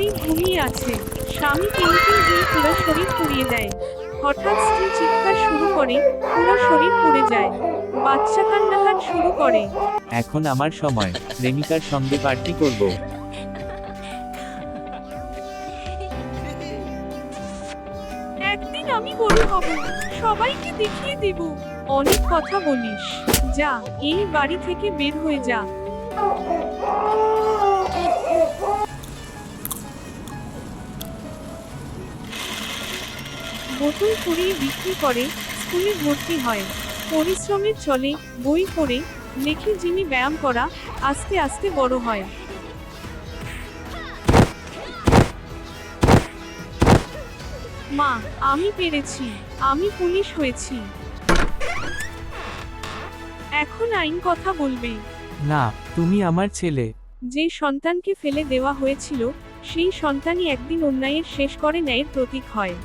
স্ত্রী ঘুমিয়ে আছে। স্বামী কেমিক্যাল দিয়ে পুরো শরীর পুড়িয়ে দেয়। হঠাৎ স্ত্রী চিৎকার শুরু করে, পুরো শরীর পুড়ে যায়। বাচ্চা কান্নাকাট শুরু করে। এখন আমার সময়, প্রেমিকার সঙ্গে পার্টি করব। একদিন আমি বড় হব, সবাইকে দেখিয়ে দেব। অনেক কথা বলিস, যা এই বাড়ি থেকে বের হয়ে যা। বোতল কুড়িয়ে বিক্রি করে, স্কুলে ভর্তি হয়। পরিশ্রমের চলে, বই পড়ে, লেখে যিনি ব্যায়াম করা, আস্তে আস্তে বড় হয়। মা, আমি পেরেছি, আমি পুলিশ হয়েছি। এখন আইন কথা বলবে। না, তুমি আমার ছেলে। যে সন্তানকে ফেলে দেওয়া হয়েছিল, সেই সন্তানই একদিন অন্যায়ের শেষ করে ন্যায়ের প্রতীক হয়।